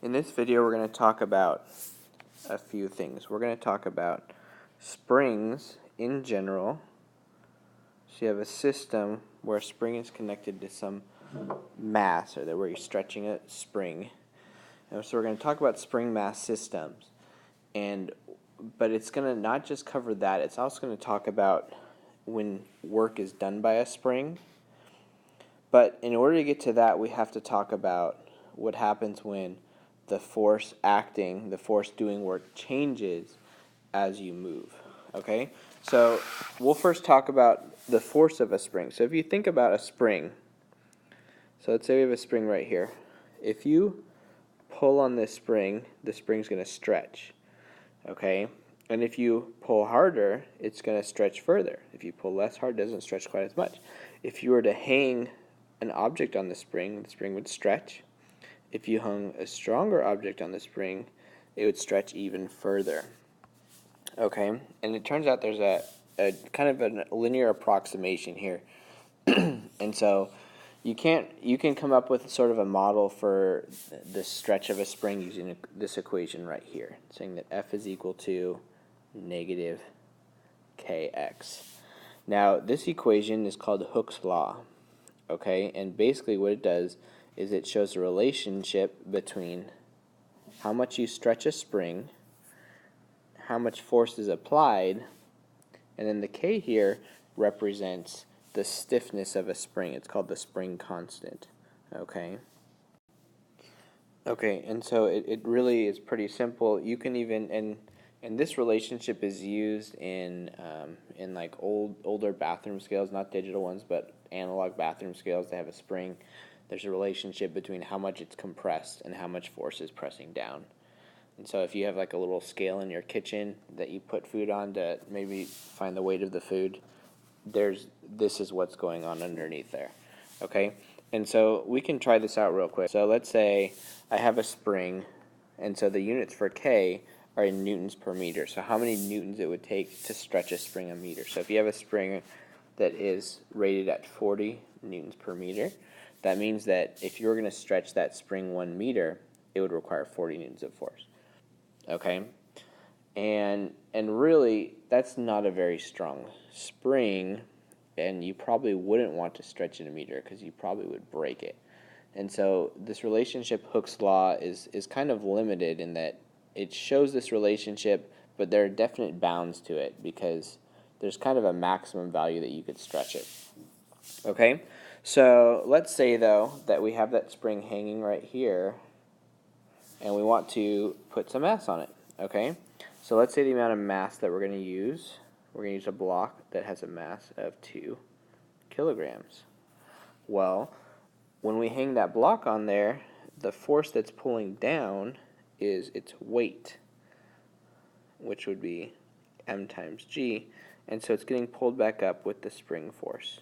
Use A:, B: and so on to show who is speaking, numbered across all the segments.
A: In this video, we're going to talk about a few things. We're going to talk about springs in general. So you have a system where a spring is connected to some mass, or where you're stretching a spring. And so we're going to talk about spring mass systems. But it's going to not just cover that, it's also going to talk about when work is done by a spring. But in order to get to that, we have to talk about what happens when the force acting, the force doing work changes as you move. Okay? So we'll first talk about the force of a spring. So if you think about a spring, so let's say we have a spring right here. If you pull on this spring, the spring's going to stretch. Okay? And if you pull harder, it's going to stretch further. If you pull less hard, it doesn't stretch quite as much. If you were to hang an object on the spring would stretch. If you hung a stronger object on the spring, it would stretch even further. Okay? And it turns out there's a kind of a linear approximation here. And so you can come up with sort of a model for the stretch of a spring using this equation right here, saying that F is equal to negative kx. Now, this equation is called Hooke's law. Okay? And basically what it does is it shows a relationship between how much you stretch a spring, how much force is applied, and then the K here represents the stiffness of a spring. It's called the spring constant. Okay? Okay, and so it really is pretty simple. You can even, and this relationship is used in like older bathroom scales, not digital ones, but analog bathroom scales. They have a spring. There's a relationship between how much it's compressed and how much force is pressing down. And so if you have like a little scale in your kitchen that you put food on to maybe find the weight of the food, this is what's going on underneath there. Okay? And so we can try this out real quick. So let's say I have a spring, and so the units for K are in newtons per meter. So how many newtons it would take to stretch a spring a meter. So if you have a spring that is rated at 40 newtons per meter, that means that if you were going to stretch that spring 1 meter, it would require 40 newtons of force. Okay? And really, that's not a very strong spring, and you probably wouldn't want to stretch it a meter because you probably would break it. And so this relationship, Hooke's law, is kind of limited in that it shows this relationship, but there are definite bounds to it because there's kind of a maximum value that you could stretch it. Okay? So let's say, though, that we have that spring hanging right here, and we want to put some mass on it. Okay? So let's say the amount of mass that we're going to use a block that has a mass of 2 kilograms. Well, when we hang that block on there, the force that's pulling down is its weight, which would be m times g, and so it's getting pulled back up with the spring force.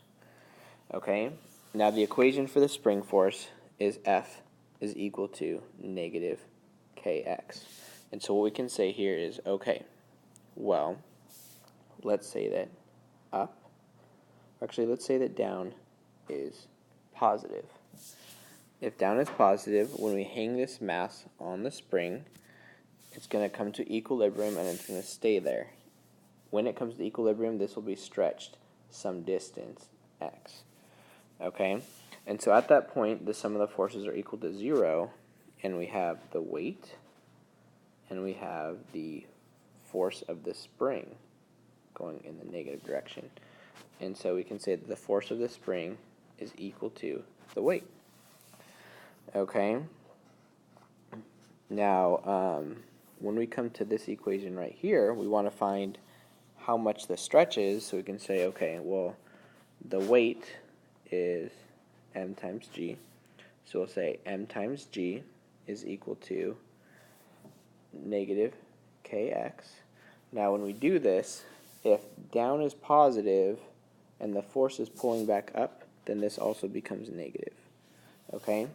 A: Okay? Now the equation for the spring force is F is equal to negative kx. And so what we can say here is, okay, well, let's say that let's say that down is positive. If down is positive, when we hang this mass on the spring, it's going to come to equilibrium and it's going to stay there. When it comes to equilibrium, this will be stretched some distance, x. Okay? And so at that point, the sum of the forces are equal to 0, and we have the weight, and we have the force of the spring going in the negative direction. And so we can say that the force of the spring is equal to the weight. Okay? Now, when we come to this equation right here, we want to find how much the stretch is, so we can say, okay, well, the weight is m times g. So we'll say m times g is equal to negative kx. Now when we do this, if down is positive and the force is pulling back up, then this also becomes negative. Okay?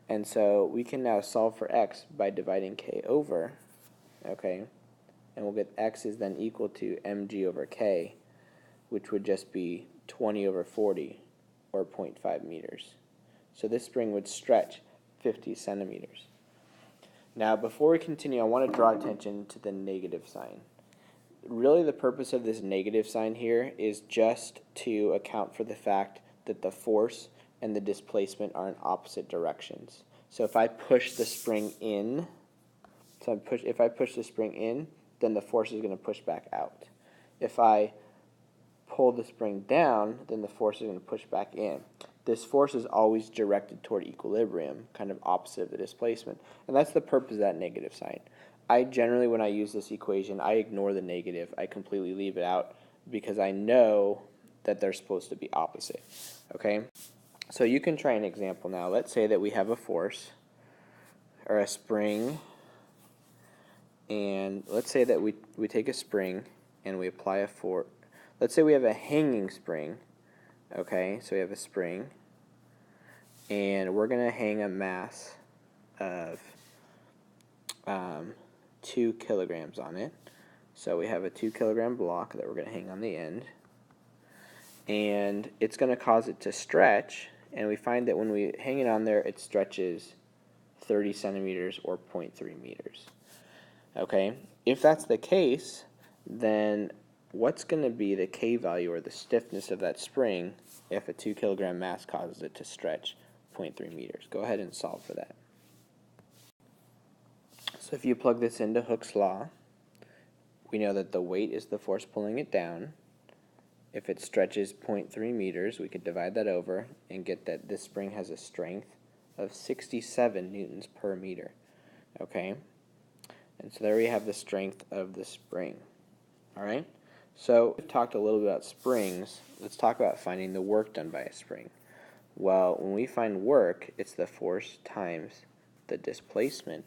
A: And so we can now solve for x by dividing k over. Okay? And we'll get x is then equal to mg over k, which would just be 20 over 40, or 0.5 meters. So this spring would stretch 50 centimeters. Now, before we continue, I want to draw attention to the negative sign. Really, the purpose of this negative sign here is just to account for the fact that the force and the displacement are in opposite directions. So if I push the spring in, if I push the spring in, then the force is going to push back out. If I pull the spring down, then the force is going to push back in. This force is always directed toward equilibrium, kind of opposite of the displacement. And that's the purpose of that negative sign. I generally, when I use this equation, I ignore the negative. I completely leave it out because I know that they're supposed to be opposite. Okay? So you can try an example now. Let's say that we have a force or a spring, and let's say that we take a spring and we apply a force. Let's say we have a hanging spring. Okay, so we have a spring, and we're going to hang a mass of 2 kilograms on it. So we have a 2 kilogram block that we're going to hang on the end, and it's going to cause it to stretch, and we find that when we hang it on there, it stretches 30 centimeters or 0.3 meters. Okay, if that's the case, then what's going to be the K value or the stiffness of that spring if a 2 kilogram mass causes it to stretch 0.3 meters? Go ahead and solve for that. So if you plug this into Hooke's law, we know that the weight is the force pulling it down. If it stretches 0.3 meters, we could divide that over and get that this spring has a strength of 67 newtons per meter. Okay? And so there we have the strength of the spring. All right? So we've talked a little bit about springs. Let's talk about finding the work done by a spring. Well, when we find work, it's the force times the displacement.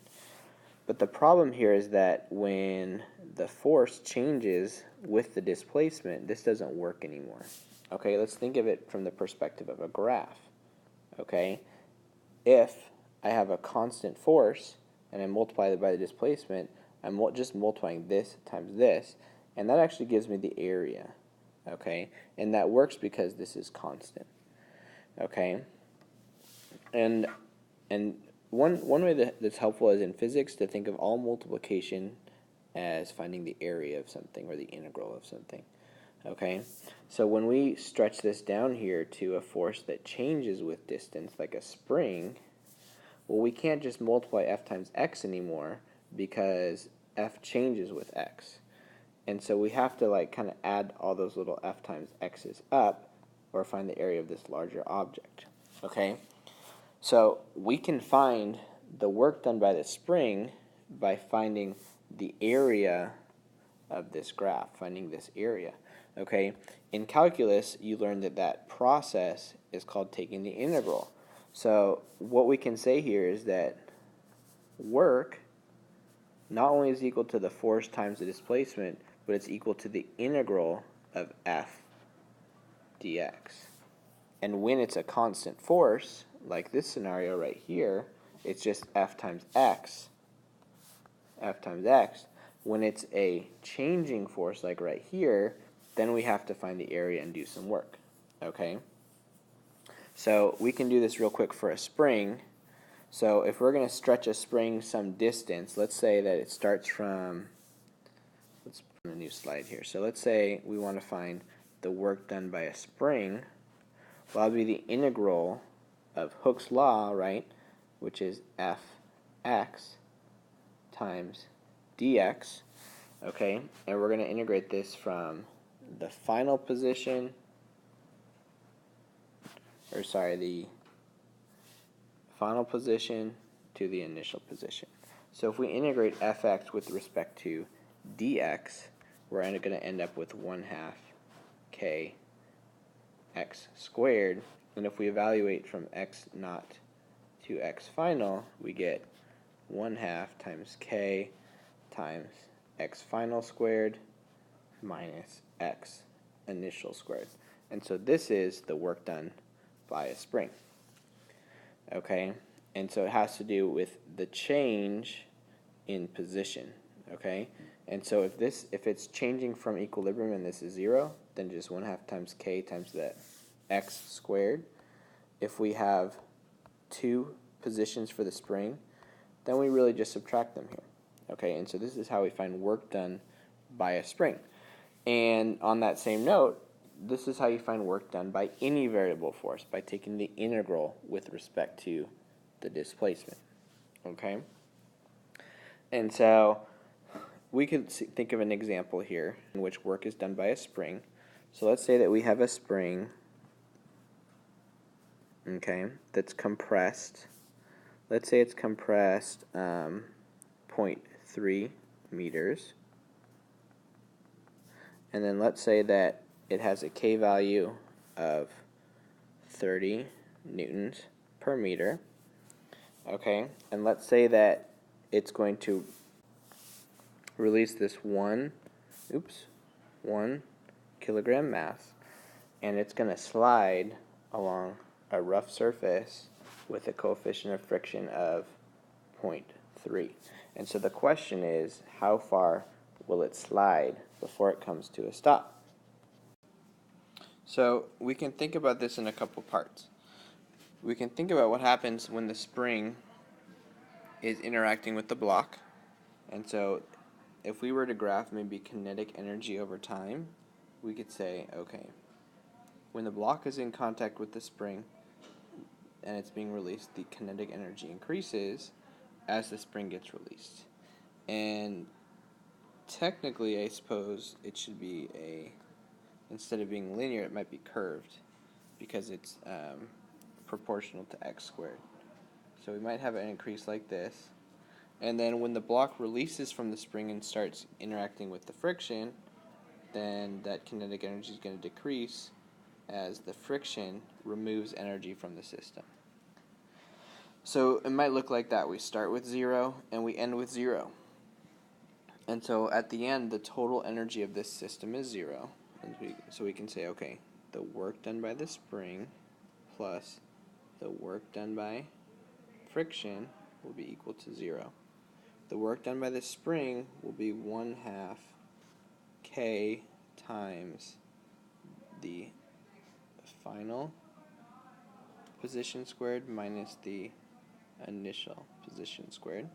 A: But the problem here is that when the force changes with the displacement, this doesn't work anymore. Okay, let's think of it from the perspective of a graph. Okay, if I have a constant force and I multiply it by the displacement, I'm just multiplying this times this, and that actually gives me the area. Okay, and that works because this is constant. Okay, and one way that's helpful is in physics to think of all multiplication as finding the area of something or the integral of something. Okay, so when we stretch this down here to a force that changes with distance, like a spring, well, we can't just multiply F times X anymore because F changes with X. And so we have to like kind of add all those little F times X's up or find the area of this larger object. Okay, so we can find the work done by the spring by finding the area of this graph, finding this area. Okay, in calculus, you learned that that process is called taking the integral. So what we can say here is that work not only is equal to the force times the displacement, but it's equal to the integral of F dx. And when it's a constant force, like this scenario right here, it's just F times X. F times X. When it's a changing force, like right here, then we have to find the area and do some work. Okay? So we can do this real quick for a spring. So if we're going to stretch a spring some distance, let's say that it starts from, let's put a new slide here. So let's say we want to find the work done by a spring. Well, that would be the integral of Hooke's law, right, which is Fx times dx, okay, and we're going to integrate this from the final position, the final position to the initial position. So if we integrate fx with respect to dx, we're going to end up with 1/2 k x squared, and if we evaluate from x naught to x final, we get 1/2 times k times x final squared minus x initial squared. And so this is the work done by a spring. Okay, and so it has to do with the change in position. Okay, and so if it's changing from equilibrium and this is 0, then just 1/2 times k times the x squared. If we have two positions for the spring, then we really just subtract them here. Okay, and so this is how we find work done by a spring. And on that same note, this is how you find work done by any variable force, by taking the integral with respect to the displacement. Okay? And so we could think of an example here in which work is done by a spring. So let's say that we have a spring, okay, that's compressed. Let's say it's compressed 0.3 meters. And then let's say that it has a K value of 30 newtons per meter. Okay, and let's say that it's going to release this 1 kilogram mass, and it's going to slide along a rough surface with a coefficient of friction of 0.3. And so the question is, how far will it slide before it comes to a stop? So we can think about this in a couple parts. We can think about what happens when the spring is interacting with the block. And so if we were to graph maybe kinetic energy over time, we could say, okay, when the block is in contact with the spring and it's being released, the kinetic energy increases as the spring gets released. And technically, I suppose it should be instead of being linear, it might be curved because it's proportional to x squared. So we might have an increase like this. And then when the block releases from the spring and starts interacting with the friction, then that kinetic energy is going to decrease as the friction removes energy from the system. So it might look like that. We start with 0 and we end with 0. And so at the end, the total energy of this system is 0. And so we can say, okay, the work done by the spring plus the work done by friction will be equal to 0. The work done by the spring will be 1/2 K times the final position squared minus the initial position squared.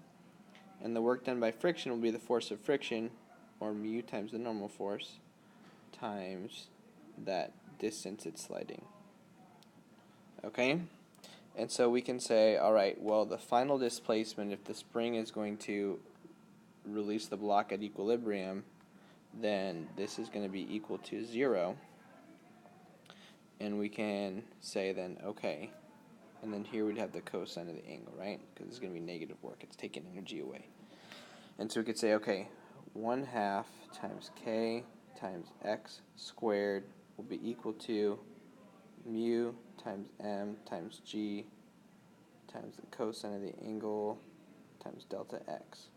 A: And the work done by friction will be the force of friction, or mu times the normal force, times that distance it's sliding. Okay? And so we can say, all right, well, the final displacement, if the spring is going to release the block at equilibrium, then this is going to be equal to 0. And we can say then, okay, and then here we'd have the cosine of the angle, right? Because it's going to be negative work. It's taking energy away. And so we could say, okay, 1/2 times k times x squared will be equal to mu times m times g times the cosine of the angle times delta x.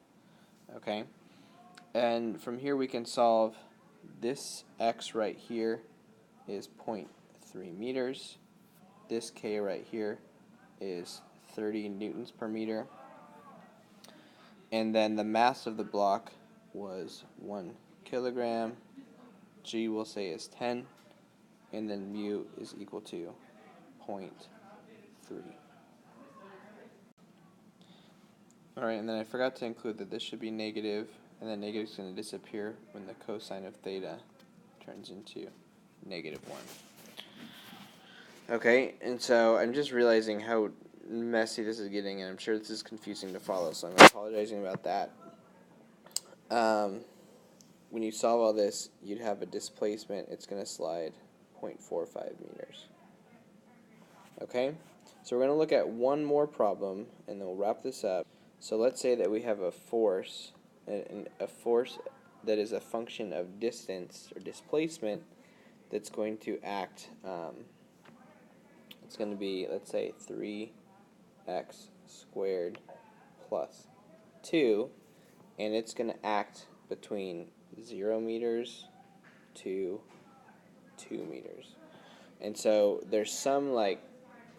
A: Okay? And from here we can solve this x right here is 0.3 meters. This k right here is 30 newtons per meter. And then the mass of the block was 1 kilogram. G we'll say is 10. And then mu is equal to 0.3. Alright, and then I forgot to include that this should be negative, and then negative is going to disappear when the cosine of theta turns into -1. Okay, and so I'm just realizing how messy this is getting, and I'm sure this is confusing to follow, so I'm apologizing about that. When you solve all this, you'd have a displacement. It's going to slide 0.45 meters. Okay, so we're going to look at one more problem, and then we'll wrap this up. So let's say that we have a force that is a function of distance or displacement that's going to act, it's going to be, let's say, 3x squared plus 2, and it's going to act between 0 meters to 2 meters. And so there's some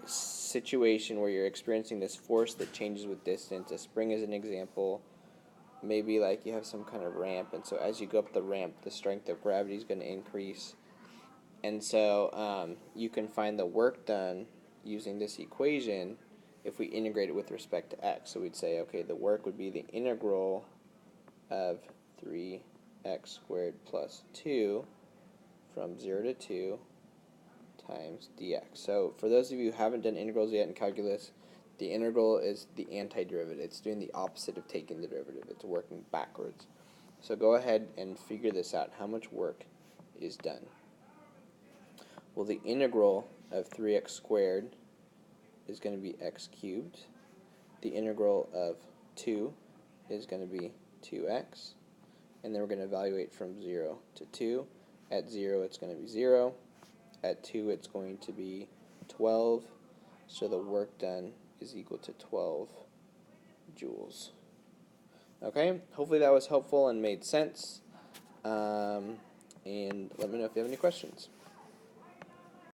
A: situation where you're experiencing this force that changes with distance. A spring is an example. Maybe you have some kind of ramp, and so as you go up the ramp, the strength of gravity is going to increase. And so you can find the work done using this equation, if we integrate it with respect to x. So we'd say, okay, the work would be the integral of 3x squared plus 2 from 0 to 2 times dx. So for those of you who haven't done integrals yet in calculus, the integral is the antiderivative. It's doing the opposite of taking the derivative. It's working backwards. So go ahead and figure this out. How much work is done? Well, the integral of 3x squared is going to be x cubed. The integral of 2 is going to be 2x. And then we're going to evaluate from 0 to 2. At 0, it's going to be 0. At 2, it's going to be 12. So the work done is equal to 12 joules. Okay, hopefully that was helpful and made sense. And let me know if you have any questions.